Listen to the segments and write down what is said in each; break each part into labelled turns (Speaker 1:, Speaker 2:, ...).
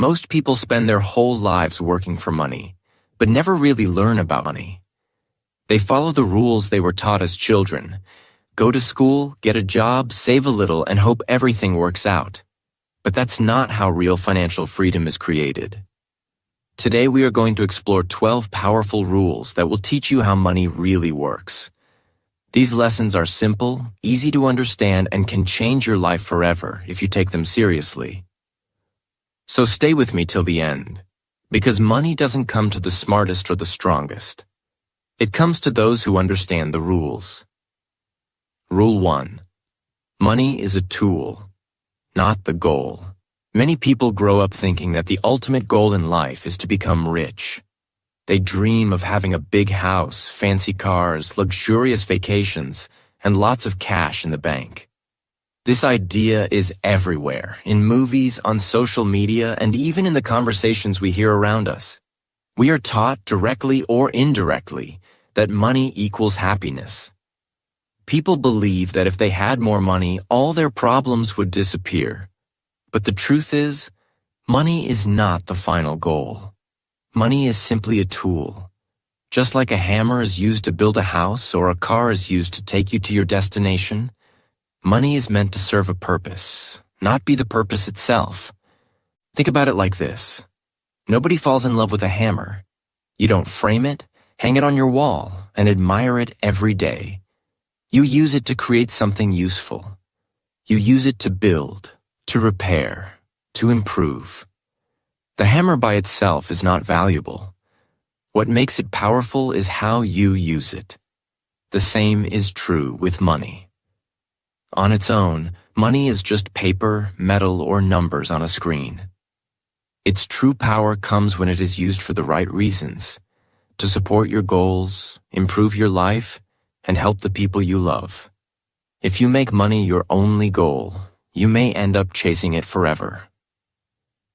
Speaker 1: Most people spend their whole lives working for money, but never really learn about money. They follow the rules they were taught as children. Go to school, get a job, save a little, and hope everything works out. But that's not how real financial freedom is created. Today we are going to explore 12 powerful rules that will teach you how money really works. These lessons are simple, easy to understand, and can change your life forever if you take them seriously. So stay with me till the end, because money doesn't come to the smartest or the strongest. It comes to those who understand the rules. Rule 1. Money is a tool, not the goal. Many people grow up thinking that the ultimate goal in life is to become rich. They dream of having a big house, fancy cars, luxurious vacations, and lots of cash in the bank. This idea is everywhere, in movies, on social media, and even in the conversations we hear around us. We are taught, directly or indirectly, that money equals happiness. People believe that if they had more money, all their problems would disappear. But the truth is, money is not the final goal. Money is simply a tool. Just like a hammer is used to build a house or a car is used to take you to your destination, money is meant to serve a purpose, not be the purpose itself. Think about it like this. Nobody falls in love with a hammer. You don't frame it, hang it on your wall, and admire it every day. You use it to create something useful. You use it to build, to repair, to improve. The hammer by itself is not valuable. What makes it powerful is how you use it. The same is true with money. On its own, money is just paper, metal, or numbers on a screen. Its true power comes when it is used for the right reasons, to support your goals, improve your life, and help the people you love. If you make money your only goal, you may end up chasing it forever.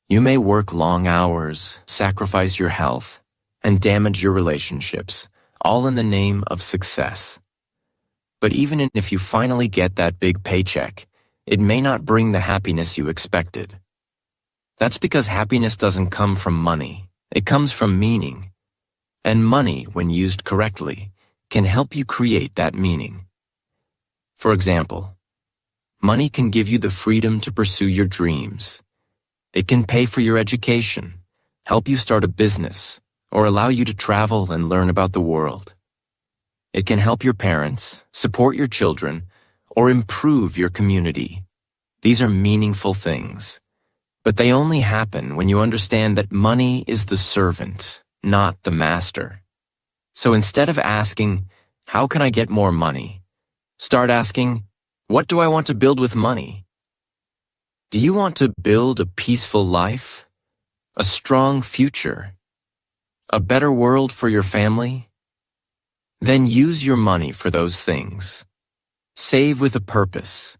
Speaker 1: You may work long hours, sacrifice your health, and damage your relationships, all in the name of success. But even if you finally get that big paycheck, it may not bring the happiness you expected. That's because happiness doesn't come from money. It comes from meaning. And money, when used correctly, can help you create that meaning. For example, money can give you the freedom to pursue your dreams. It can pay for your education, help you start a business, or allow you to travel and learn about the world. It can help your parents, support your children, or improve your community. These are meaningful things. But they only happen when you understand that money is the servant, not the master. So instead of asking, how can I get more money? Start asking, what do I want to build with money? Do you want to build a peaceful life? A strong future? A better world for your family? Then use your money for those things. Save with a purpose.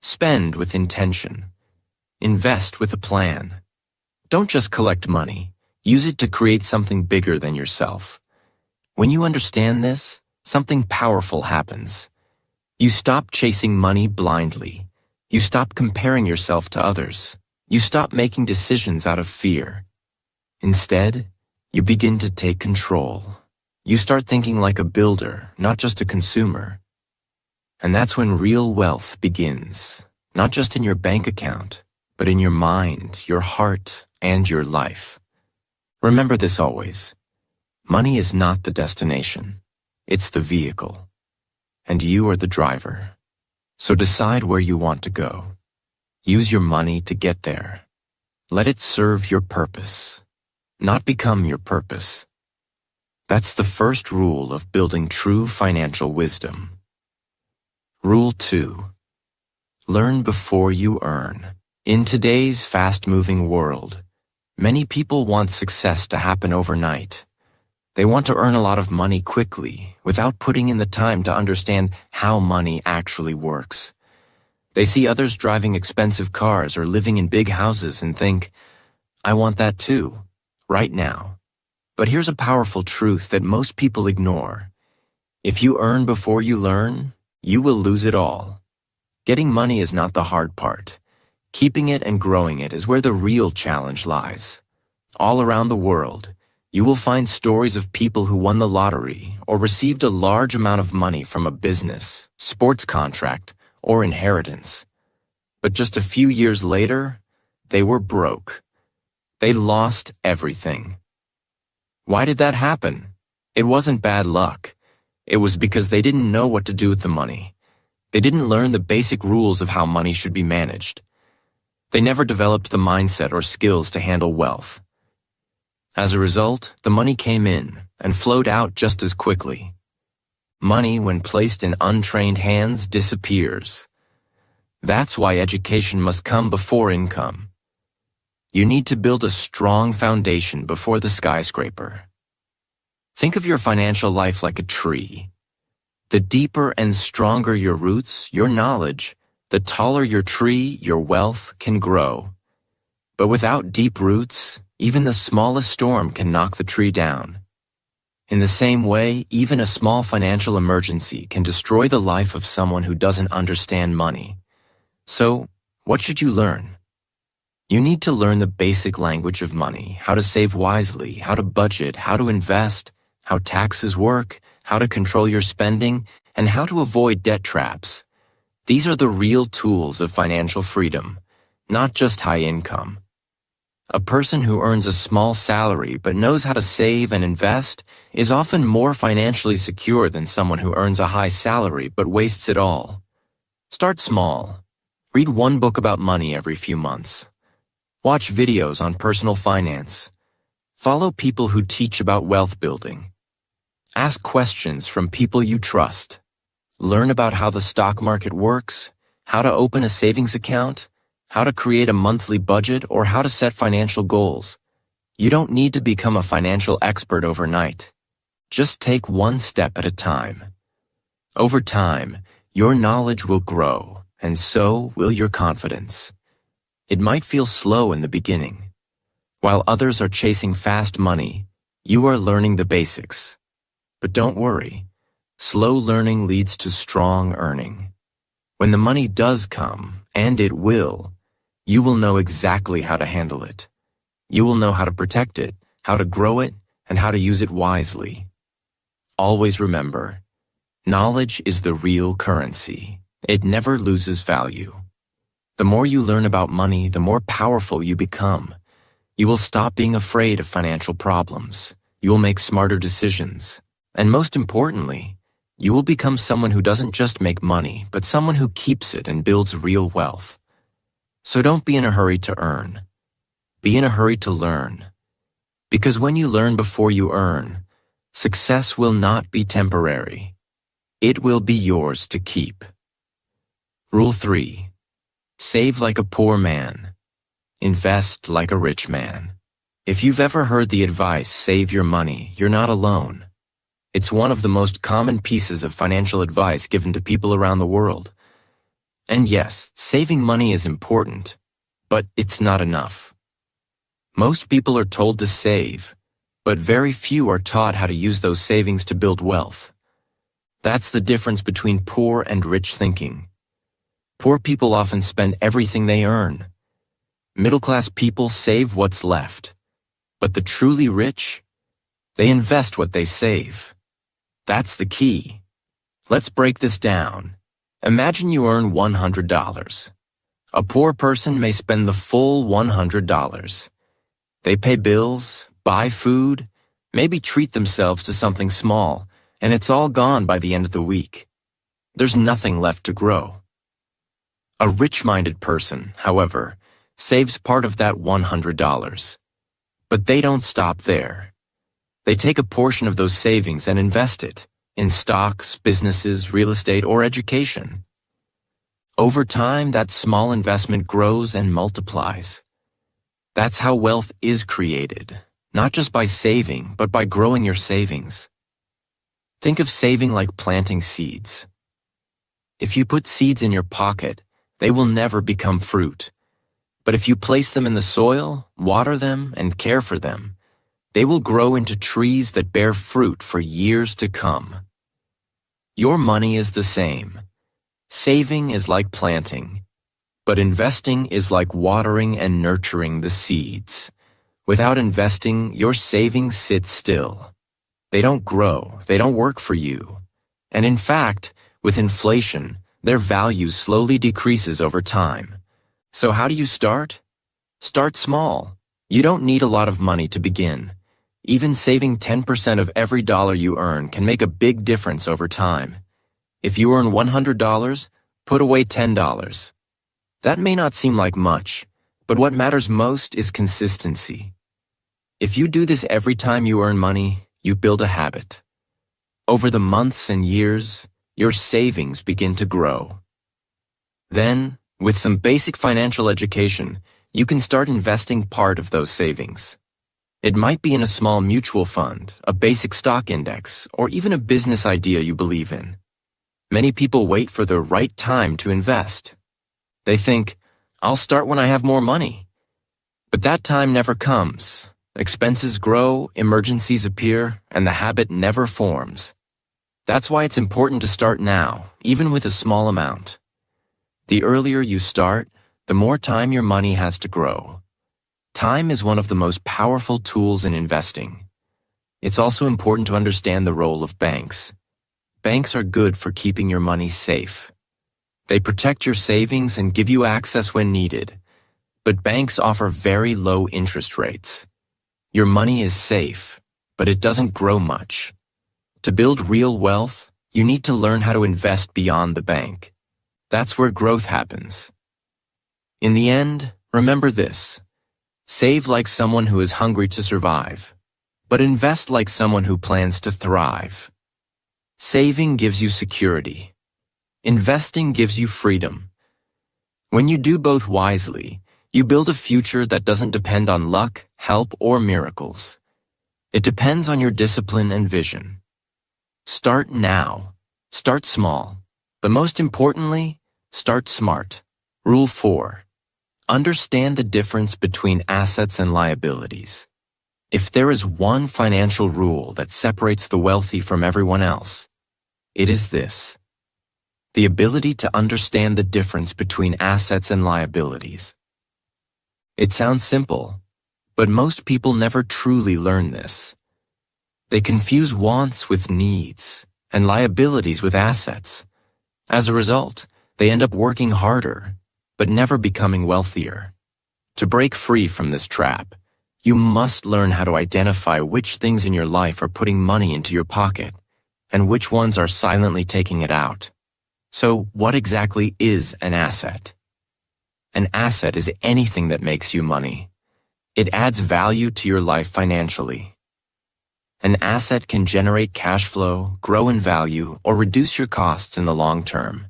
Speaker 1: Spend with intention. Invest with a plan. Don't just collect money. Use it to create something bigger than yourself. When you understand this, something powerful happens. You stop chasing money blindly. You stop comparing yourself to others. You stop making decisions out of fear. Instead, you begin to take control. You start thinking like a builder, not just a consumer. And that's when real wealth begins, not just in your bank account, but in your mind, your heart, and your life. Remember this always. Money is not the destination. It's the vehicle. And you are the driver. So decide where you want to go. Use your money to get there. Let it serve your purpose, not become your purpose. That's the first rule of building true financial wisdom. Rule 2. Learn before you earn. In today's fast-moving world, many people want success to happen overnight. They want to earn a lot of money quickly, without putting in the time to understand how money actually works. They see others driving expensive cars or living in big houses and think, I want that too, right now. But here's a powerful truth that most people ignore. If you earn before you learn, you will lose it all. Getting money is not the hard part. Keeping it and growing it is where the real challenge lies. All around the world, you will find stories of people who won the lottery or received a large amount of money from a business, sports contract, or inheritance. But just a few years later, they were broke. They lost everything. Why did that happen? It wasn't bad luck. It was because they didn't know what to do with the money. They didn't learn the basic rules of how money should be managed. They never developed the mindset or skills to handle wealth. As a result, the money came in and flowed out just as quickly. Money, when placed in untrained hands, disappears. That's why education must come before income. You need to build a strong foundation before the skyscraper. Think of your financial life like a tree. The deeper and stronger your roots, your knowledge, the taller your tree, your wealth can grow. But without deep roots, even the smallest storm can knock the tree down. In the same way, even a small financial emergency can destroy the life of someone who doesn't understand money. So, what should you learn? You need to learn the basic language of money, how to save wisely, how to budget, how to invest, how taxes work, how to control your spending, and how to avoid debt traps. These are the real tools of financial freedom, not just high income. A person who earns a small salary but knows how to save and invest is often more financially secure than someone who earns a high salary but wastes it all. Start small. Read one book about money every few months. Watch videos on personal finance. Follow people who teach about wealth building. Ask questions from people you trust. Learn about how the stock market works, how to open a savings account, how to create a monthly budget, or how to set financial goals. You don't need to become a financial expert overnight. Just take one step at a time. Over time, your knowledge will grow, and so will your confidence. It might feel slow in the beginning. While others are chasing fast money, you are learning the basics. But don't worry. Slow learning leads to strong earning. When the money does come, and it will, you will know exactly how to handle it. You will know how to protect it, how to grow it, and how to use it wisely. Always remember, knowledge is the real currency. It never loses value. The more you learn about money, the more powerful you become. You will stop being afraid of financial problems. You will make smarter decisions. And most importantly, you will become someone who doesn't just make money, but someone who keeps it and builds real wealth. So don't be in a hurry to earn. Be in a hurry to learn. Because when you learn before you earn, success will not be temporary. It will be yours to keep. Rule 3. Save like a poor man. Invest like a rich man. If you've ever heard the advice, save your money, you're not alone. It's one of the most common pieces of financial advice given to people around the world. And yes, saving money is important, but it's not enough. Most people are told to save, but very few are taught how to use those savings to build wealth. That's the difference between poor and rich thinking. Poor people often spend everything they earn. Middle-class people save what's left. But the truly rich, they invest what they save. That's the key. Let's break this down. Imagine you earn $100. A poor person may spend the full $100. They pay bills, buy food, maybe treat themselves to something small, and it's all gone by the end of the week. There's nothing left to grow. A rich-minded person, however, saves part of that $100. But they don't stop there. They take a portion of those savings and invest it in stocks, businesses, real estate, or education. Over time, that small investment grows and multiplies. That's how wealth is created, not just by saving, but by growing your savings. Think of saving like planting seeds. If you put seeds in your pocket, they will never become fruit. But if you place them in the soil, water them, and care for them, they will grow into trees that bear fruit for years to come. Your money is the same. Saving is like planting. But investing is like watering and nurturing the seeds. Without investing, your savings sit still. They don't grow, they don't work for you. And in fact, with inflation, their value slowly decreases over time. So how do you start? Start small. You don't need a lot of money to begin. Even saving 10% of every dollar you earn can make a big difference over time. If you earn $100, put away $10. That may not seem like much, but what matters most is consistency. If you do this every time you earn money, you build a habit. Over the months and years, your savings begin to grow. Then, with some basic financial education, you can start investing part of those savings. It might be in a small mutual fund, a basic stock index, or even a business idea you believe in. Many people wait for the right time to invest. They think, I'll start when I have more money. But that time never comes. Expenses grow, emergencies appear, and the habit never forms. That's why it's important to start now, even with a small amount. The earlier you start, the more time your money has to grow. Time is one of the most powerful tools in investing. It's also important to understand the role of banks. Banks are good for keeping your money safe. They protect your savings and give you access when needed. But banks offer very low interest rates. Your money is safe, but it doesn't grow much. To build real wealth, you need to learn how to invest beyond the bank. That's where growth happens. In the end, remember this. Save like someone who is hungry to survive, but invest like someone who plans to thrive. Saving gives you security. Investing gives you freedom. When you do both wisely, you build a future that doesn't depend on luck, help, or miracles. It depends on your discipline and vision. Start now. Start small. But most importantly, start smart. Rule 4. Understand the difference between assets and liabilities. If there is one financial rule that separates the wealthy from everyone else, it is this: the ability to understand the difference between assets and liabilities. It sounds simple, but most people never truly learn this. They confuse wants with needs and liabilities with assets. As a result, they end up working harder, but never becoming wealthier. To break free from this trap, you must learn how to identify which things in your life are putting money into your pocket and which ones are silently taking it out. So, what exactly is an asset? An asset is anything that makes you money. It adds value to your life financially. An asset can generate cash flow, grow in value, or reduce your costs in the long term.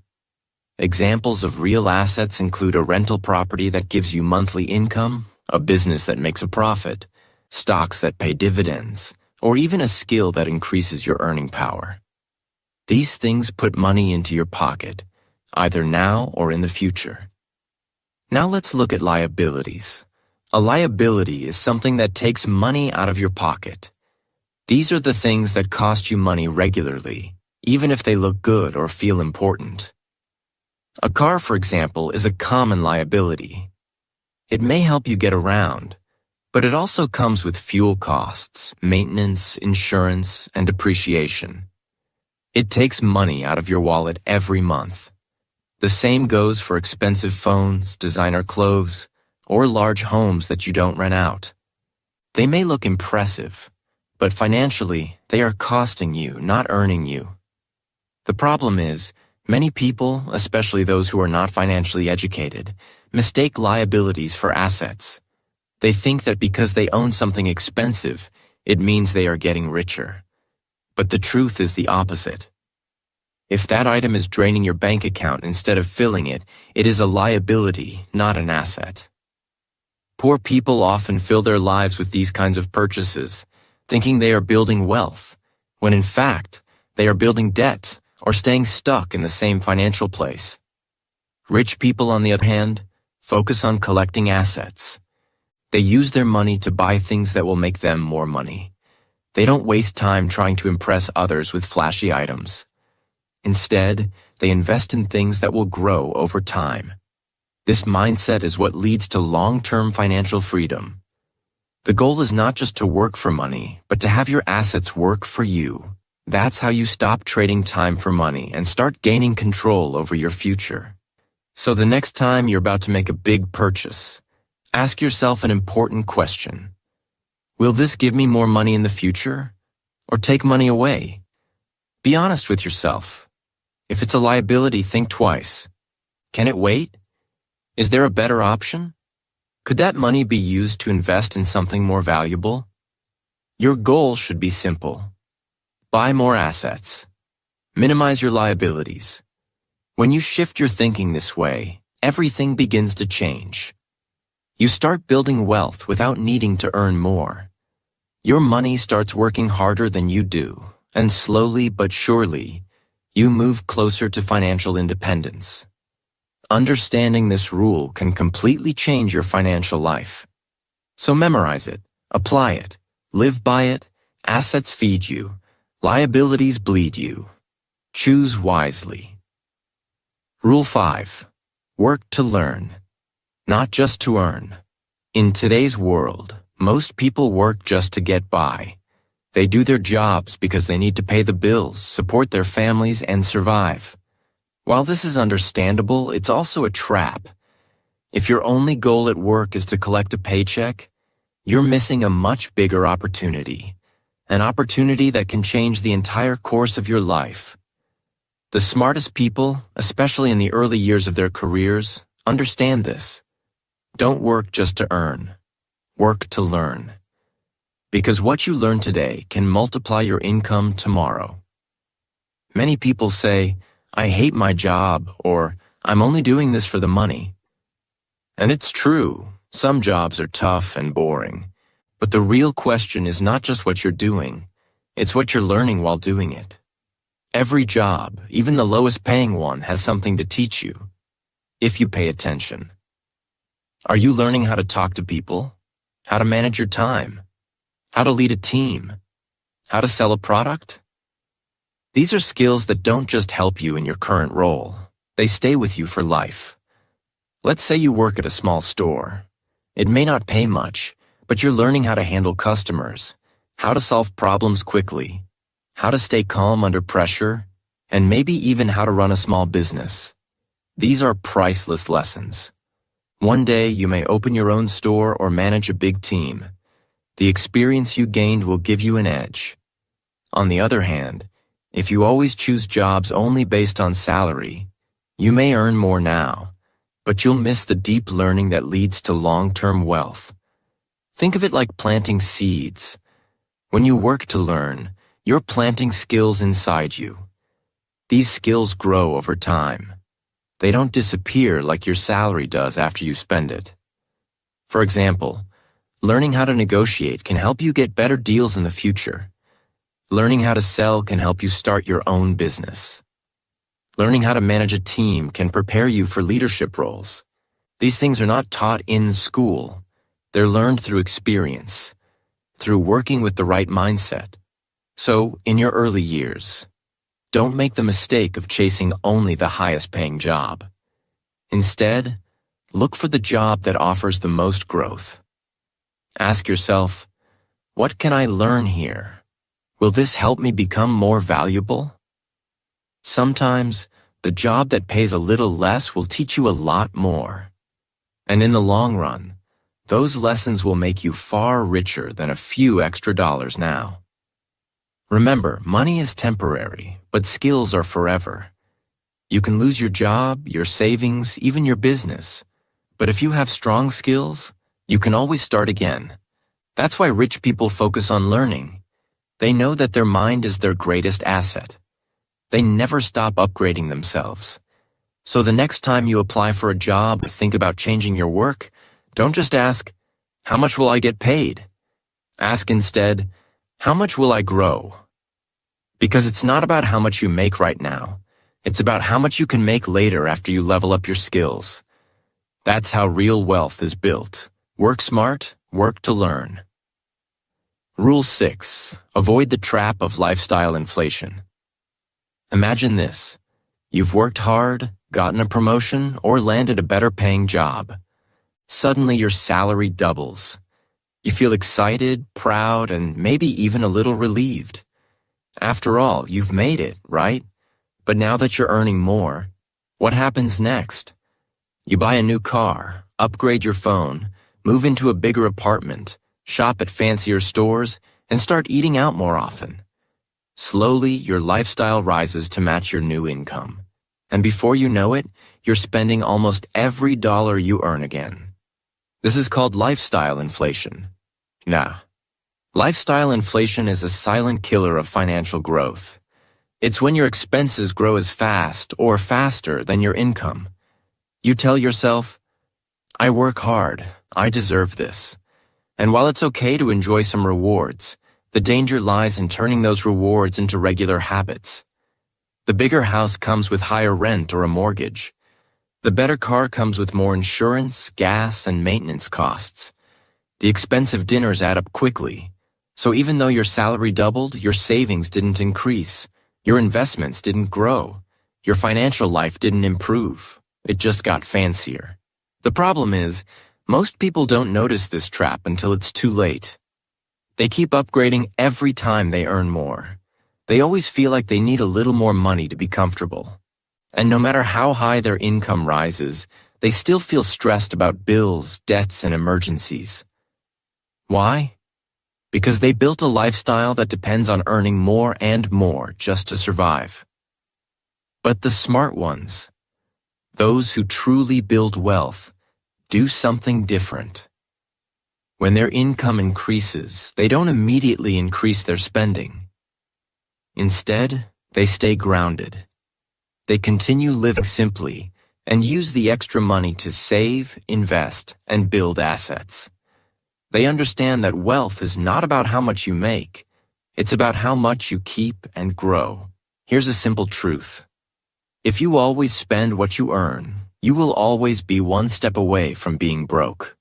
Speaker 1: Examples of real assets include a rental property that gives you monthly income, a business that makes a profit, stocks that pay dividends, or even a skill that increases your earning power. These things put money into your pocket, either now or in the future. Now let's look at liabilities. A liability is something that takes money out of your pocket. These are the things that cost you money regularly, even if they look good or feel important. A car, for example, is a common liability. It may help you get around, but it also comes with fuel costs, maintenance, insurance, and depreciation. It takes money out of your wallet every month. The same goes for expensive phones, designer clothes, or large homes that you don't rent out. They may look impressive, but financially, they are costing you, not earning you. The problem is, many people, especially those who are not financially educated, mistake liabilities for assets. They think that because they own something expensive, it means they are getting richer. But the truth is the opposite. If that item is draining your bank account instead of filling it, it is a liability, not an asset. Poor people often fill their lives with these kinds of purchases, thinking they are building wealth, when in fact, they are building debt or staying stuck in the same financial place. Rich people, on the other hand, focus on collecting assets. They use their money to buy things that will make them more money. They don't waste time trying to impress others with flashy items. Instead, they invest in things that will grow over time. This mindset is what leads to long-term financial freedom. The goal is not just to work for money, but to have your assets work for you. That's how you stop trading time for money and start gaining control over your future. So the next time you're about to make a big purchase, ask yourself an important question. Will this give me more money in the future, or take money away? Be honest with yourself. If it's a liability, think twice. Can it wait? Is there a better option? Could that money be used to invest in something more valuable? Your goal should be simple. Buy more assets. Minimize your liabilities. When you shift your thinking this way, everything begins to change. You start building wealth without needing to earn more. Your money starts working harder than you do, and slowly but surely, you move closer to financial independence. Understanding this rule can completely change your financial life. So memorize it, apply it, live by it. Assets feed you, liabilities bleed you. Choose wisely. Rule 5. Work to learn, not just to earn. In today's world, most people work just to get by. They do their jobs because they need to pay the bills, support their families, and survive. While this is understandable, it's also a trap. If your only goal at work is to collect a paycheck, you're missing a much bigger opportunity, an opportunity that can change the entire course of your life. The smartest people, especially in the early years of their careers, understand this. Don't work just to earn. Work to learn. Because what you learn today can multiply your income tomorrow. Many people say, "I hate my job," or "I'm only doing this for the money." And it's true, some jobs are tough and boring. But the real question is not just what you're doing, it's what you're learning while doing it. Every job, even the lowest paying one, has something to teach you, if you pay attention. Are you learning how to talk to people? How to manage your time? How to lead a team? How to sell a product? These are skills that don't just help you in your current role. They stay with you for life. Let's say you work at a small store. It may not pay much, but you're learning how to handle customers, how to solve problems quickly, how to stay calm under pressure, and maybe even how to run a small business. These are priceless lessons. One day you may open your own store or manage a big team. The experience you gained will give you an edge. On the other hand, if you always choose jobs only based on salary, you may earn more now, but you'll miss the deep learning that leads to long-term wealth. Think of it like planting seeds. When you work to learn, you're planting skills inside you. These skills grow over time. They don't disappear like your salary does after you spend it. For example, learning how to negotiate can help you get better deals in the future. Learning how to sell can help you start your own business. Learning how to manage a team can prepare you for leadership roles. These things are not taught in school. They're learned through experience, through working with the right mindset. So, in your early years, don't make the mistake of chasing only the highest paying job. Instead, look for the job that offers the most growth. Ask yourself, what can I learn here? Will this help me become more valuable? Sometimes, the job that pays a little less will teach you a lot more. And in the long run, those lessons will make you far richer than a few extra dollars now. Remember, money is temporary, but skills are forever. You can lose your job, your savings, even your business. But if you have strong skills, you can always start again. That's why rich people focus on learning. They know that their mind is their greatest asset. They never stop upgrading themselves. So the next time you apply for a job or think about changing your work, don't just ask, "How much will I get paid?" Ask instead, "How much will I grow?" Because it's not about how much you make right now. It's about how much you can make later after you level up your skills. That's how real wealth is built. Work smart, work to learn. Rule 6. Avoid the trap of lifestyle inflation. Imagine this. You've worked hard, gotten a promotion, or landed a better paying job. Suddenly your salary doubles. You feel excited, proud, and maybe even a little relieved. After all, you've made it, right? But now that you're earning more, what happens next? You buy a new car, upgrade your phone, move into a bigger apartment, shop at fancier stores, and start eating out more often. Slowly, your lifestyle rises to match your new income. And before you know it, you're spending almost every dollar you earn again. This is called lifestyle inflation. Nah. Lifestyle inflation is a silent killer of financial growth. It's when your expenses grow as fast or faster than your income. You tell yourself, I work hard, I deserve this. And while it's okay to enjoy some rewards, the danger lies in turning those rewards into regular habits. The bigger house comes with higher rent or a mortgage. The better car comes with more insurance, gas, and maintenance costs. The expensive dinners add up quickly. So even though your salary doubled, your savings didn't increase. Your investments didn't grow. Your financial life didn't improve. It just got fancier. The problem is, most people don't notice this trap until it's too late. They keep upgrading every time they earn more. They always feel like they need a little more money to be comfortable. And no matter how high their income rises, they still feel stressed about bills, debts, and emergencies. Why? Because they built a lifestyle that depends on earning more and more just to survive. But the smart ones, those who truly build wealth, do something different. When their income increases, they don't immediately increase their spending. Instead, they stay grounded. They continue living simply and use the extra money to save, invest, and build assets. They understand that wealth is not about how much you make. It's about how much you keep and grow. Here's a simple truth. If you always spend what you earn, you will always be one step away from being broke.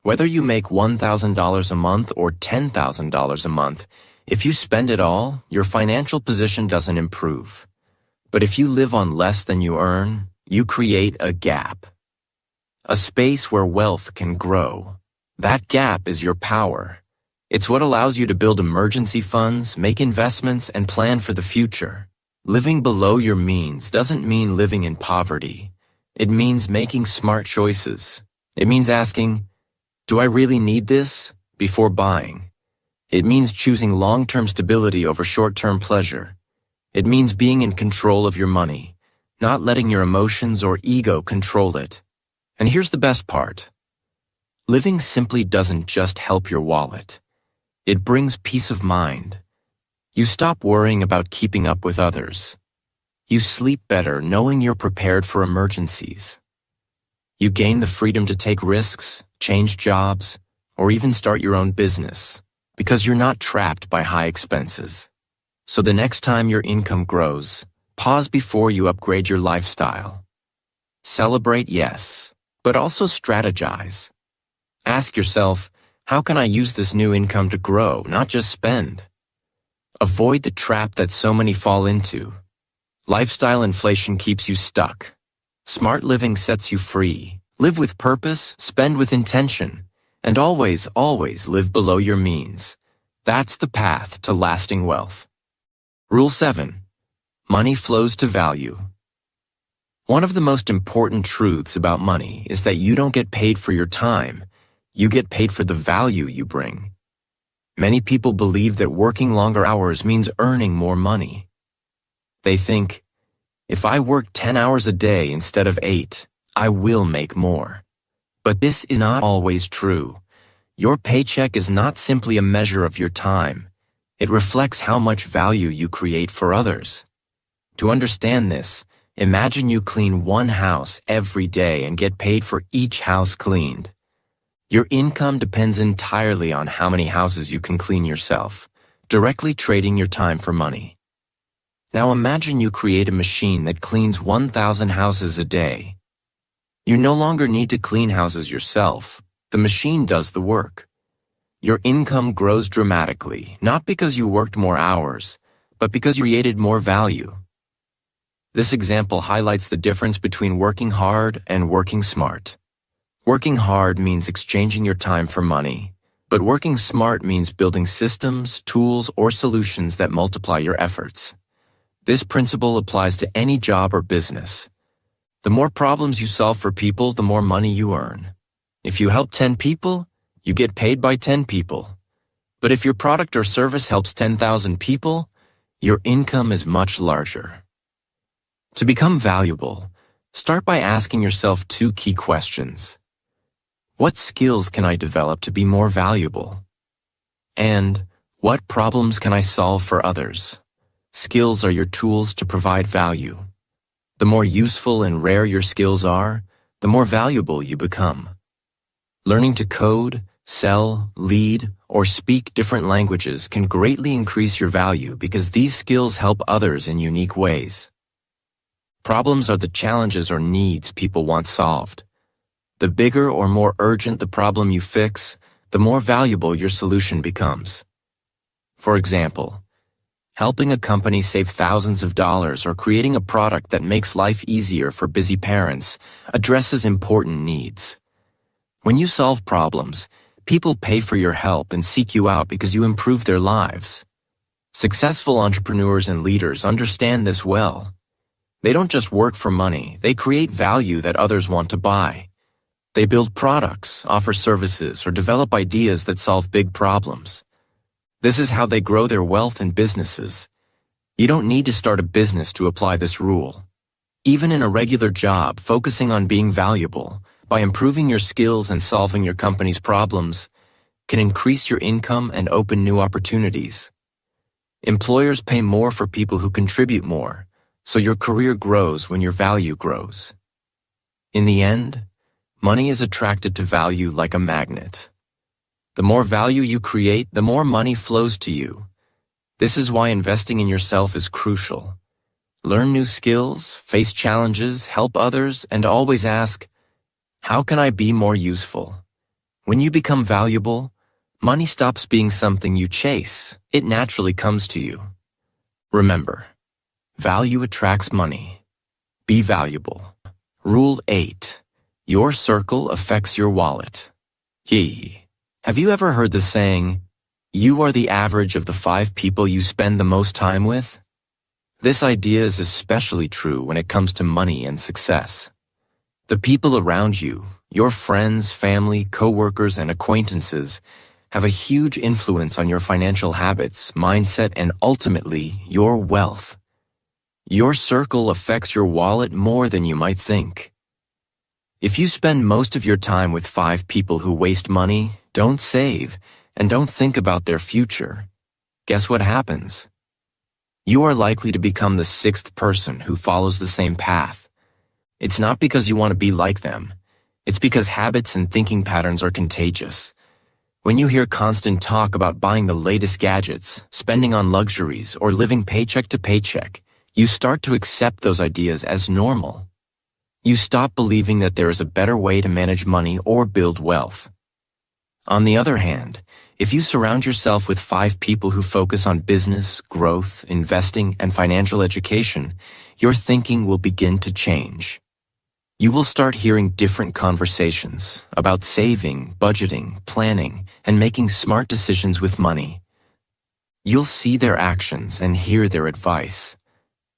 Speaker 1: Whether you make $1,000 a month or $10,000 a month, if you spend it all, your financial position doesn't improve. But if you live on less than you earn, you create a gap. A space where wealth can grow. That gap is your power. It's what allows you to build emergency funds, make investments, and plan for the future. Living below your means doesn't mean living in poverty. It means making smart choices. It means asking, do I really need this? Before buying. It means choosing long-term stability over short-term pleasure. It means being in control of your money, not letting your emotions or ego control it. And here's the best part. Living simply doesn't just help your wallet. It brings peace of mind. You stop worrying about keeping up with others. You sleep better knowing you're prepared for emergencies. You gain the freedom to take risks, change jobs, or even start your own business, because you're not trapped by high expenses. So the next time your income grows, pause before you upgrade your lifestyle. Celebrate, yes, but also strategize. Ask yourself, how can I use this new income to grow, not just spend? Avoid the trap that so many fall into. Lifestyle inflation keeps you stuck. Smart living sets you free. Live with purpose, spend with intention, and always, always live below your means. That's the path to lasting wealth. Rule 7. Money flows to value. One of the most important truths about money is that you don't get paid for your time. You get paid for the value you bring. Many people believe that working longer hours means earning more money. They think, if I work 10 hours a day instead of 8, I will make more. But this is not always true. Your paycheck is not simply a measure of your time. It reflects how much value you create for others. To understand this, imagine you clean one house every day and get paid for each house cleaned. Your income depends entirely on how many houses you can clean yourself, directly trading your time for money. Now imagine you create a machine that cleans 1,000 houses a day. You no longer need to clean houses yourself. The machine does the work. Your income grows dramatically, not because you worked more hours, but because you created more value. This example highlights the difference between working hard and working smart. Working hard means exchanging your time for money, but working smart means building systems, tools, or solutions that multiply your efforts. This principle applies to any job or business. The more problems you solve for people, the more money you earn. If you help 10 people, you get paid by 10 people. But if your product or service helps 10,000 people, your income is much larger. To become valuable, start by asking yourself 2 key questions. What skills can I develop to be more valuable? And what problems can I solve for others? Skills are your tools to provide value. The more useful and rare your skills are, the more valuable you become. Learning to code, sell, lead, or speak different languages can greatly increase your value because these skills help others in unique ways. Problems are the challenges or needs people want solved. The bigger or more urgent the problem you fix, the more valuable your solution becomes. For example, helping a company save thousands of dollars or creating a product that makes life easier for busy parents addresses important needs. When you solve problems, people pay for your help and seek you out because you improve their lives. Successful entrepreneurs and leaders understand this well. They don't just work for money, they create value that others want to buy. They build products, offer services, or develop ideas that solve big problems. This is how they grow their wealth and businesses. You don't need to start a business to apply this rule. Even in a regular job, focusing on being valuable, by improving your skills and solving your company's problems, can increase your income and open new opportunities. Employers pay more for people who contribute more, so your career grows when your value grows. In the end, money is attracted to value like a magnet. The more value you create, the more money flows to you. This is why investing in yourself is crucial. Learn new skills, face challenges, help others, and always ask, how can I be more useful? When you become valuable, money stops being something you chase. It naturally comes to you. Remember, value attracts money. Be valuable. Rule 8. Your circle affects your wallet. Have you ever heard the saying, you are the average of the 5 people you spend the most time with? This idea is especially true when it comes to money and success. The people around you, your friends, family, coworkers, and acquaintances, have a huge influence on your financial habits, mindset, and ultimately, your wealth. Your circle affects your wallet more than you might think. If you spend most of your time with 5 people who waste money, don't save, and don't think about their future, guess what happens? You are likely to become the 6th person who follows the same path. It's not because you want to be like them. It's because habits and thinking patterns are contagious. When you hear constant talk about buying the latest gadgets, spending on luxuries, or living paycheck to paycheck, you start to accept those ideas as normal. You stop believing that there is a better way to manage money or build wealth. On the other hand, if you surround yourself with 5 people who focus on business, growth, investing, and financial education, your thinking will begin to change. You will start hearing different conversations about saving, budgeting, planning, and making smart decisions with money. You'll see their actions and hear their advice,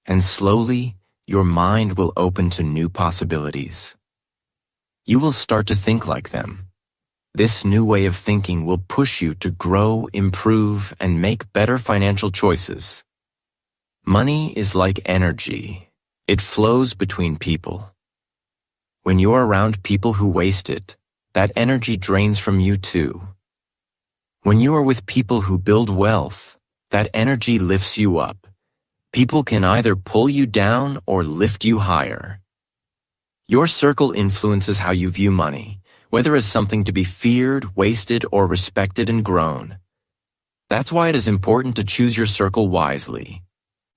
Speaker 1: and slowly, your mind will open to new possibilities. You will start to think like them. This new way of thinking will push you to grow, improve, and make better financial choices. Money is like energy. It flows between people. When you're around people who waste it, that energy drains from you too. When you are with people who build wealth, that energy lifts you up. People can either pull you down or lift you higher. Your circle influences how you view money, whether as something to be feared, wasted, or respected and grown. That's why it is important to choose your circle wisely.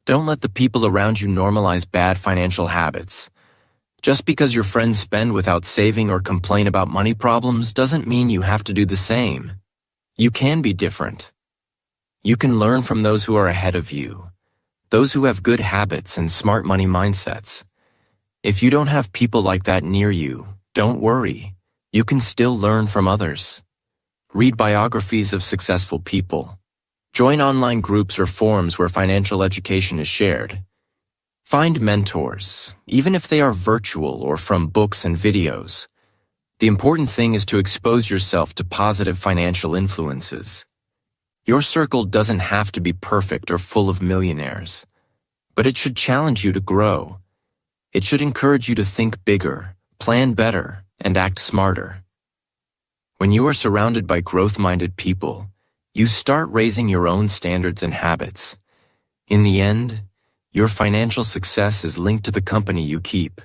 Speaker 1: Don't let the people around you normalize bad financial habits. Just because your friends spend without saving or complain about money problems doesn't mean you have to do the same. You can be different. You can learn from those who are ahead of you. those who have good habits and smart money mindsets. If you don't have people like that near you, don't worry. You can still learn from others. Read biographies of successful people. Join online groups or forums where financial education is shared. Find mentors, even if they are virtual or from books and videos. The important thing is to expose yourself to positive financial influences. Your circle doesn't have to be perfect or full of millionaires, but it should challenge you to grow. It should encourage you to think bigger, plan better, and act smarter. When you are surrounded by growth-minded people, you start raising your own standards and habits. In the end, your financial success is linked to the company you keep.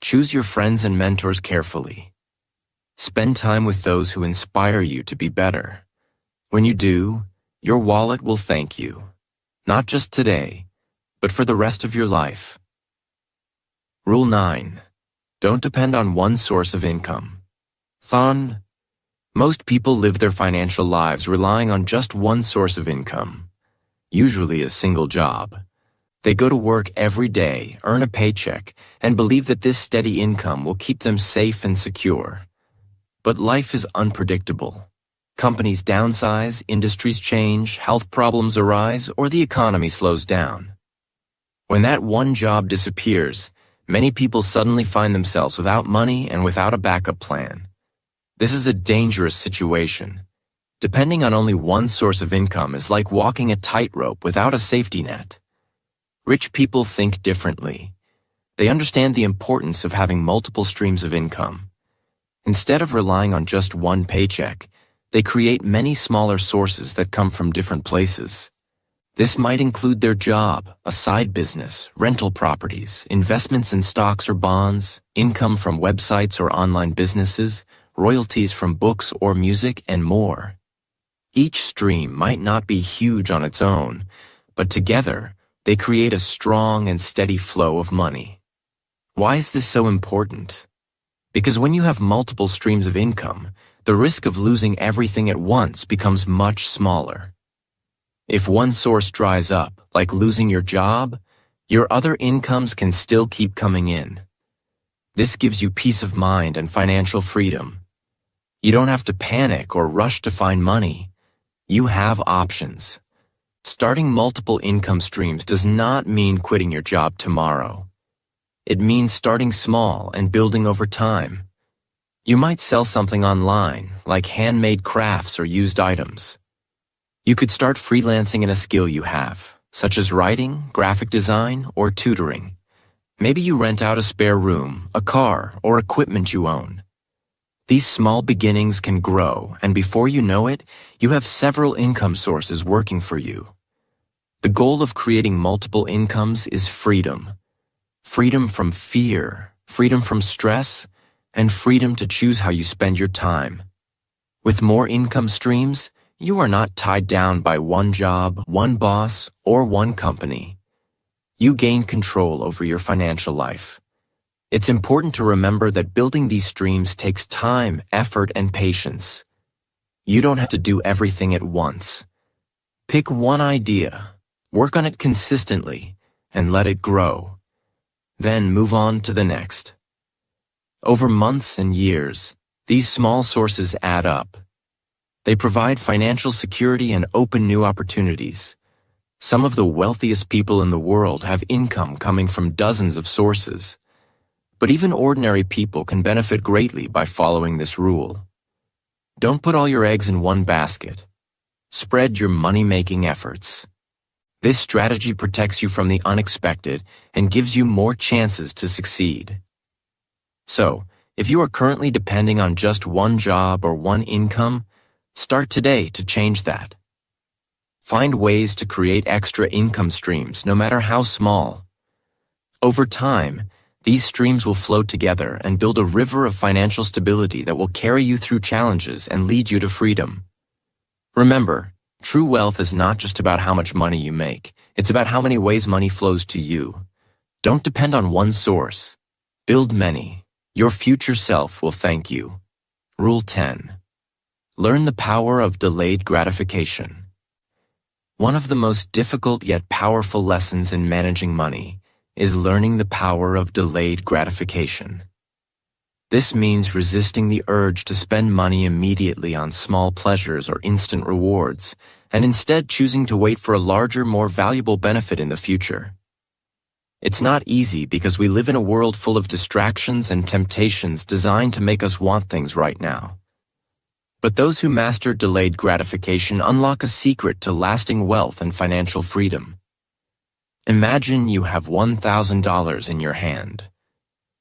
Speaker 1: Choose your friends and mentors carefully. Spend time with those who inspire you to be better. When you do, your wallet will thank you, not just today, but for the rest of your life. Rule 9. Don't depend on one source of income. Fun. Most people live their financial lives relying on just one source of income, usually a single job. They go to work every day, earn a paycheck, and believe that this steady income will keep them safe and secure. But life is unpredictable. Companies downsize, industries change, health problems arise, or the economy slows down. When that one job disappears, many people suddenly find themselves without money and without a backup plan. This is a dangerous situation. Depending on only one source of income is like walking a tightrope without a safety net. Rich people think differently. They understand the importance of having multiple streams of income. Instead of relying on just one paycheck, they create many smaller sources that come from different places. This might include their job, a side business, rental properties, investments in stocks or bonds, income from websites or online businesses, royalties from books or music, and more. Each stream might not be huge on its own, but together, they create a strong and steady flow of money. Why is this so important? Because when you have multiple streams of income, the risk of losing everything at once becomes much smaller. If one source dries up, like losing your job, your other incomes can still keep coming in. This gives you peace of mind and financial freedom. You don't have to panic or rush to find money. You have options. Starting multiple income streams does not mean quitting your job tomorrow. It means starting small and building over time. You might sell something online, like handmade crafts or used items. You could start freelancing in a skill you have, such as writing, graphic design, or tutoring. Maybe you rent out a spare room, a car, or equipment you own. These small beginnings can grow, and before you know it, you have several income sources working for you. The goal of creating multiple incomes is freedom. Freedom from fear, freedom from stress, and freedom to choose how you spend your time. With more income streams, you are not tied down by one job, one boss, or one company. You gain control over your financial life. It's important to remember that building these streams takes time, effort, and patience. You don't have to do everything at once. Pick one idea, work on it consistently, and let it grow. Then move on to the next. Over months and years, these small sources add up. They provide financial security and open new opportunities. Some of the wealthiest people in the world have income coming from dozens of sources. But even ordinary people can benefit greatly by following this rule. Don't put all your eggs in one basket. Spread your money-making efforts. This strategy protects you from the unexpected and gives you more chances to succeed. So, if you are currently depending on just one job or one income, start today to change that. Find ways to create extra income streams, no matter how small. Over time, these streams will flow together and build a river of financial stability that will carry you through challenges and lead you to freedom. Remember, true wealth is not just about how much money you make. It's about how many ways money flows to you. Don't depend on one source. Build many. Your future self will thank you. Rule 10. Learn the power of delayed gratification. One of the most difficult yet powerful lessons in managing money is learning the power of delayed gratification. This means resisting the urge to spend money immediately on small pleasures or instant rewards, and instead choosing to wait for a larger, more valuable benefit in the future. It's not easy because we live in a world full of distractions and temptations designed to make us want things right now. But those who master delayed gratification unlock a secret to lasting wealth and financial freedom. Imagine you have $1,000 in your hand.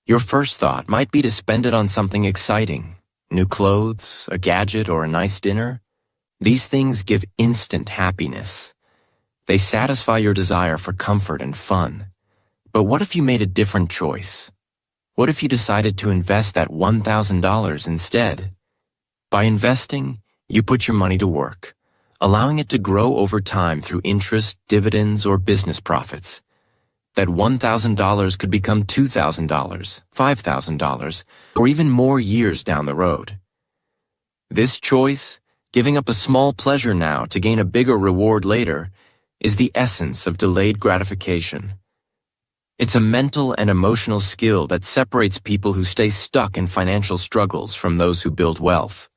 Speaker 1: Your first thought might be to spend it on something exciting, new clothes, a gadget, or a nice dinner. These things give instant happiness. They satisfy your desire for comfort and fun. But what if you made a different choice? What if you decided to invest that $1,000 instead? By investing, you put your money to work, allowing it to grow over time through interest, dividends, or business profits. That $1,000 could become $2,000, $5,000, or even more years down the road. This choice, giving up a small pleasure now to gain a bigger reward later, is the essence of delayed gratification. It's a mental and emotional skill that separates people who stay stuck in financial struggles from those who build wealth.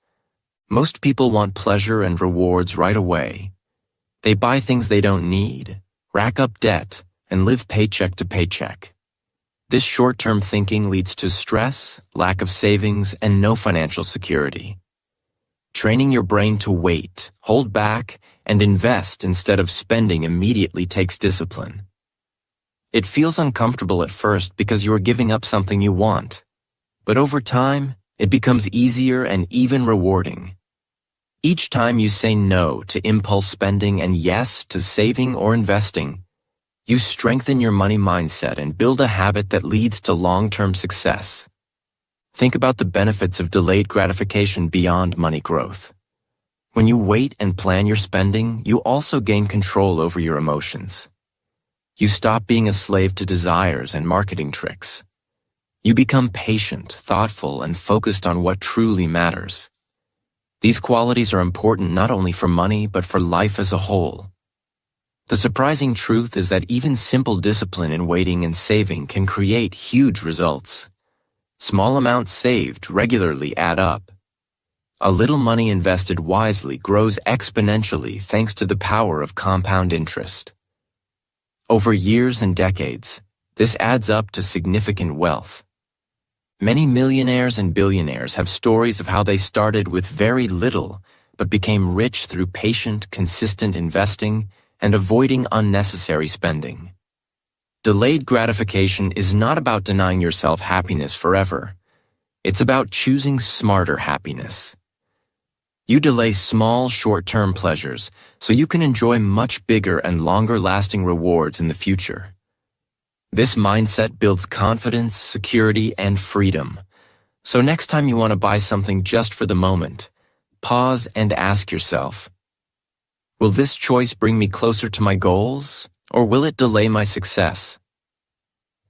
Speaker 1: Most people want pleasure and rewards right away. They buy things they don't need, rack up debt, and live paycheck to paycheck. This short-term thinking leads to stress, lack of savings, and no financial security. Training your brain to wait, hold back, and invest instead of spending immediately takes discipline. It feels uncomfortable at first because you are giving up something you want. But over time, it becomes easier and even rewarding. Each time you say no to impulse spending and yes to saving or investing, you strengthen your money mindset and build a habit that leads to long-term success. Think about the benefits of delayed gratification beyond money growth. When you wait and plan your spending, you also gain control over your emotions. You stop being a slave to desires and marketing tricks. You become patient, thoughtful, and focused on what truly matters. These qualities are important not only for money, but for life as a whole. The surprising truth is that even simple discipline in waiting and saving can create huge results. Small amounts saved regularly add up. A little money invested wisely grows exponentially thanks to the power of compound interest. Over years and decades, this adds up to significant wealth. Many millionaires and billionaires have stories of how they started with very little but became rich through patient, consistent investing and avoiding unnecessary spending. Delayed gratification is not about denying yourself happiness forever. It's about choosing smarter happiness. You delay small, short-term pleasures so you can enjoy much bigger and longer-lasting rewards in the future. This mindset builds confidence, security, and freedom. So next time you want to buy something just for the moment, pause and ask yourself, will this choice bring me closer to my goals, or will it delay my success?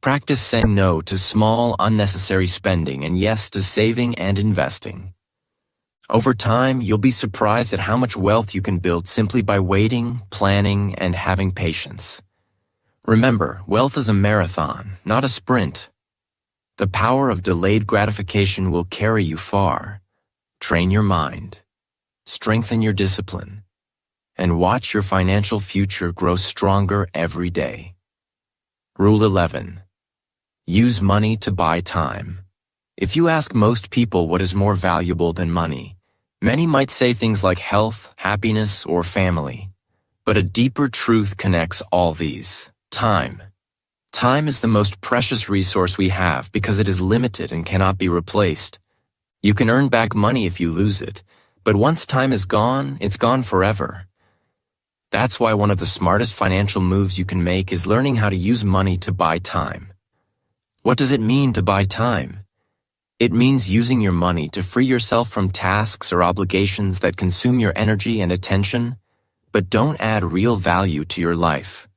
Speaker 1: Practice saying no to small, unnecessary spending and yes to saving and investing. Over time, you'll be surprised at how much wealth you can build simply by waiting, planning, and having patience. Remember, wealth is a marathon, not a sprint. The power of delayed gratification will carry you far. Train your mind, strengthen your discipline, and watch your financial future grow stronger every day. Rule 11. Use money to buy time. If you ask most people what is more valuable than money, many might say things like health, happiness, or family. But a deeper truth connects all these. Time. Time is the most precious resource we have because it is limited and cannot be replaced. You can earn back money if you lose it, but once time is gone, it's gone forever. That's why one of the smartest financial moves you can make is learning how to use money to buy time. What does it mean to buy time? It means using your money to free yourself from tasks or obligations that consume your energy and attention, but don't add real value to your life.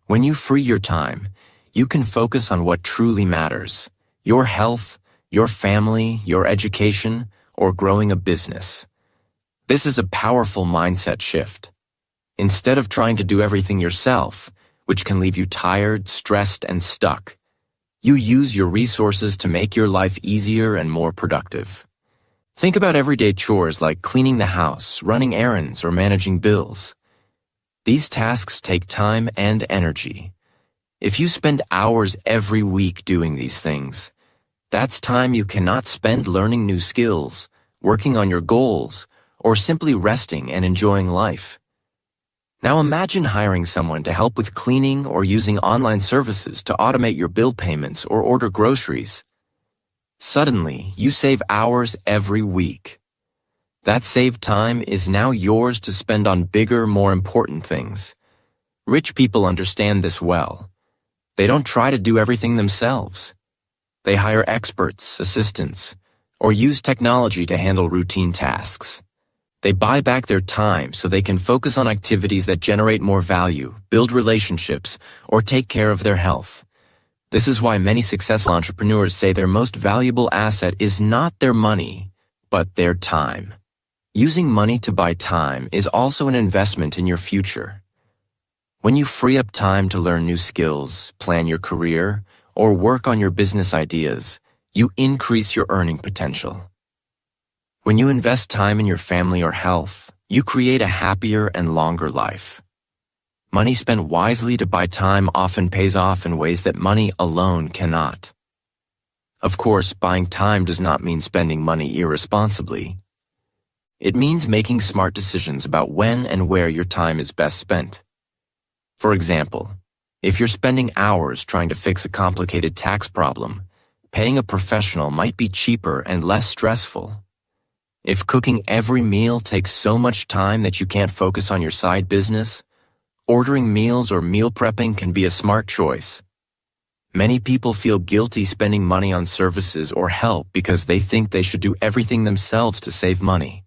Speaker 1: When you free your time, you can focus on what truly matters: your health, your family, your education, or growing a business. This is a powerful mindset shift. instead of trying to do everything yourself, which can leave you tired, stressed, and stuck. You use your resources to make your life easier and more productive. Think about everyday chores like cleaning the house, running errands, or managing bills. These tasks take time and energy. If you spend hours every week doing these things, that's time you cannot spend learning new skills, working on your goals, or simply resting and enjoying life. Now imagine hiring someone to help with cleaning or using online services to automate your bill payments or order groceries. Suddenly, you save hours every week. That saved time is now yours to spend on bigger, more important things. Rich people understand this well. They don't try to do everything themselves. They hire experts, assistants, or use technology to handle routine tasks. They buy back their time so they can focus on activities that generate more value, build relationships, or take care of their health. This is why many successful entrepreneurs say their most valuable asset is not their money, but their time. Using money to buy time is also an investment in your future. When you free up time to learn new skills, plan your career, or work on your business ideas, you increase your earning potential. When you invest time in your family or health, you create a happier and longer life. Money spent wisely to buy time often pays off in ways that money alone cannot. Of course, buying time does not mean spending money irresponsibly. It means making smart decisions about when and where your time is best spent. For example, if you're spending hours trying to fix a complicated tax problem, paying a professional might be cheaper and less stressful. If cooking every meal takes so much time that you can't focus on your side business, ordering meals or meal prepping can be a smart choice. Many people feel guilty spending money on services or help because they think they should do everything themselves to save money.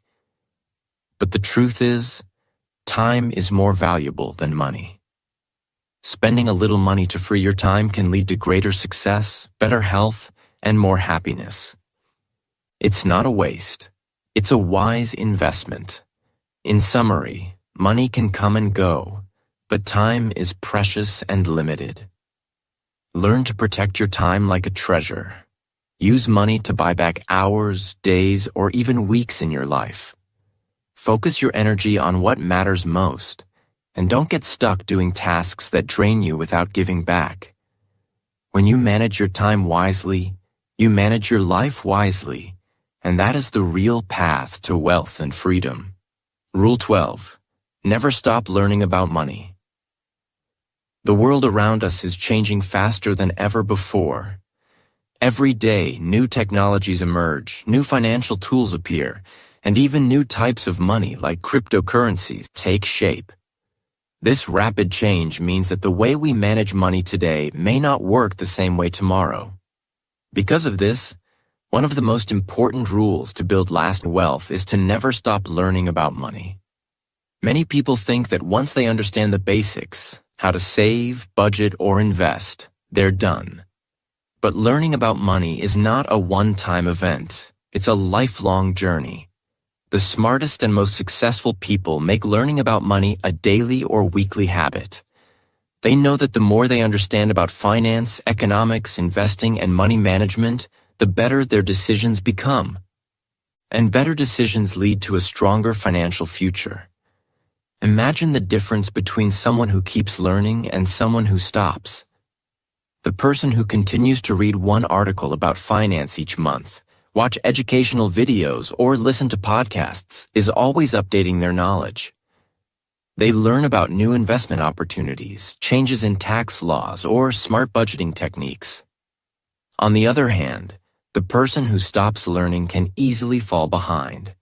Speaker 1: But the truth is, time is more valuable than money. Spending a little money to free your time can lead to greater success, better health, and more happiness. It's not a waste. It's a wise investment. In summary, money can come and go, but time is precious and limited. Learn to protect your time like a treasure. Use money to buy back hours, days, or even weeks in your life. Focus your energy on what matters most, and don't get stuck doing tasks that drain you without giving back. When you manage your time wisely, you manage your life wisely, and that is the real path to wealth and freedom. Rule 12. Never stop learning about money. The world around us is changing faster than ever before. Every day, new technologies emerge, new financial tools appear, and even new types of money like cryptocurrencies take shape. This rapid change means that the way we manage money today may not work the same way tomorrow. Because of this, one of the most important rules to build lasting wealth is to never stop learning about money. Many people think that once they understand the basics, how to save, budget, or invest, they're done. But learning about money is not a one-time event. It's a lifelong journey. The smartest and most successful people make learning about money a daily or weekly habit. They know that the more they understand about finance, economics, investing, and money management, the better their decisions become. And better decisions lead to a stronger financial future. Imagine the difference between someone who keeps learning and someone who stops. The person who continues to read one article about finance each month, watch educational videos, or listen to podcasts is always updating their knowledge. They learn about new investment opportunities, changes in tax laws, or smart budgeting techniques. On the other hand, the person who stops learning can easily fall behind.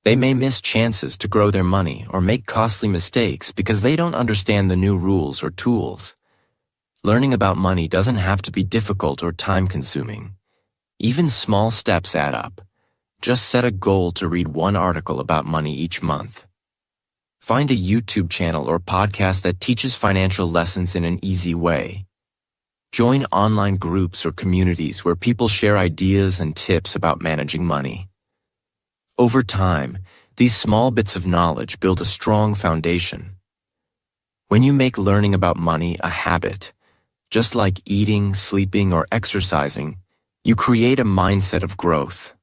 Speaker 1: They may miss chances to grow their money or make costly mistakes because they don't understand the new rules or tools. Learning about money doesn't have to be difficult or time-consuming. Even small steps add up. Just set a goal to read one article about money each month. Find a YouTube channel or podcast that teaches financial lessons in an easy way. Join online groups or communities where people share ideas and tips about managing money. Over time, these small bits of knowledge build a strong foundation. When you make learning about money a habit, just like eating, sleeping, or exercising, you create a mindset of growth.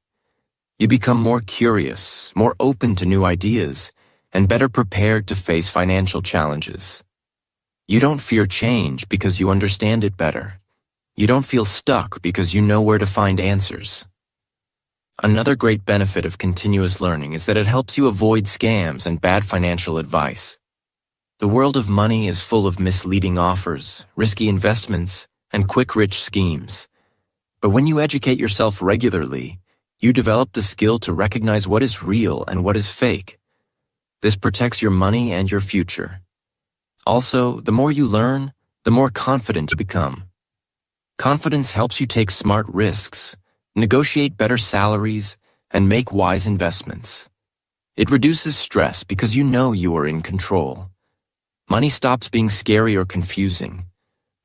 Speaker 1: You become more curious, more open to new ideas, and better prepared to face financial challenges. You don't fear change because you understand it better. You don't feel stuck because you know where to find answers. Another great benefit of continuous learning is that it helps you avoid scams and bad financial advice. The world of money is full of misleading offers, risky investments, and quick-rich schemes. But when you educate yourself regularly, you develop the skill to recognize what is real and what is fake. This protects your money and your future. Also, the more you learn, the more confident you become. Confidence helps you take smart risks, negotiate better salaries, and make wise investments. It reduces stress because you know you are in control. Money stops being scary or confusing.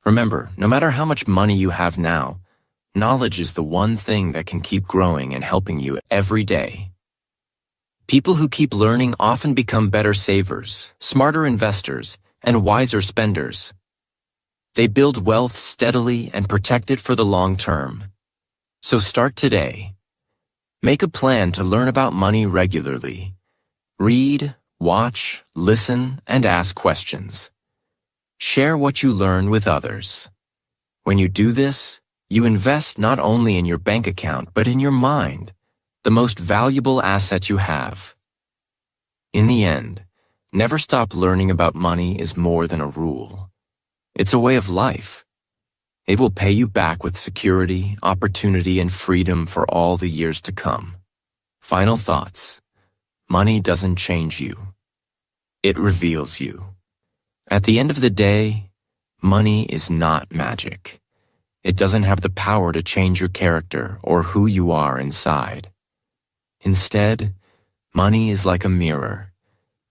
Speaker 1: Remember, no matter how much money you have now, knowledge is the one thing that can keep growing and helping you every day. People who keep learning often become better savers, smarter investors, and wiser spenders. They build wealth steadily and protect it for the long term. So start today. Make a plan to learn about money regularly. Read, watch, listen, and ask questions. Share what you learn with others. When you do this, you invest not only in your bank account but in your mind, the most valuable asset you have. In the end, never stop learning about money is more than a rule. It's a way of life. It will pay you back with security, opportunity, and freedom for all the years to come. Final thoughts. Money doesn't change you. It reveals you. At the end of the day, money is not magic. It doesn't have the power to change your character or who you are inside. Instead, money is like a mirror.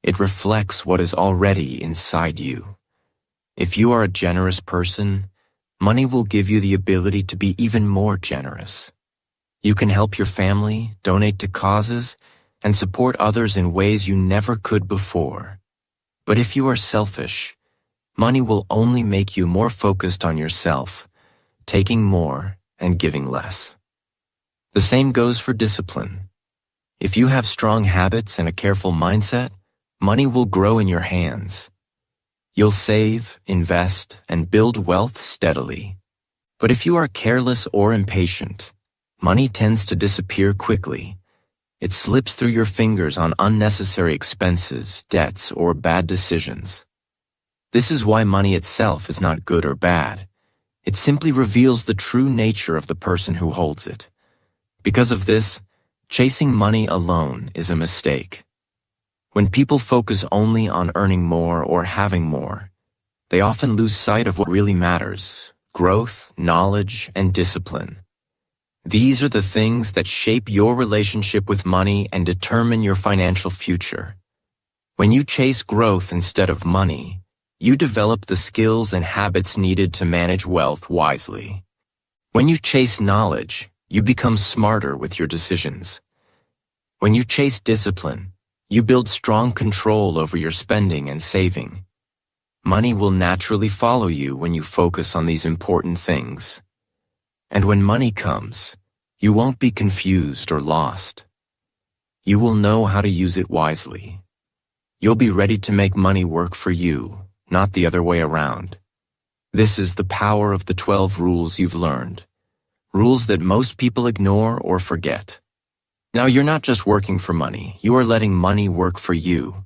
Speaker 1: It reflects what is already inside you. If you are a generous person, money will give you the ability to be even more generous. You can help your family, donate to causes, and support others in ways you never could before. But if you are selfish, money will only make you more focused on yourself, taking more and giving less. The same goes for discipline. If you have strong habits and a careful mindset, money will grow in your hands. You'll save, invest, and build wealth steadily. But if you are careless or impatient, money tends to disappear quickly. It slips through your fingers on unnecessary expenses, debts, or bad decisions. This is why money itself is not good or bad. It simply reveals the true nature of the person who holds it. Because of this, chasing money alone is a mistake. When people focus only on earning more or having more, they often lose sight of what really matters: growth, knowledge, and discipline. These are the things that shape your relationship with money and determine your financial future. When you chase growth instead of money, you develop the skills and habits needed to manage wealth wisely. When you chase knowledge, you become smarter with your decisions. When you chase discipline, you build strong control over your spending and saving. Money will naturally follow you when you focus on these important things. And when money comes, you won't be confused or lost. You will know how to use it wisely. You'll be ready to make money work for you, not the other way around. This is the power of the 12 rules you've learned. Rules that most people ignore or forget. Now, you're not just working for money, you are letting money work for you.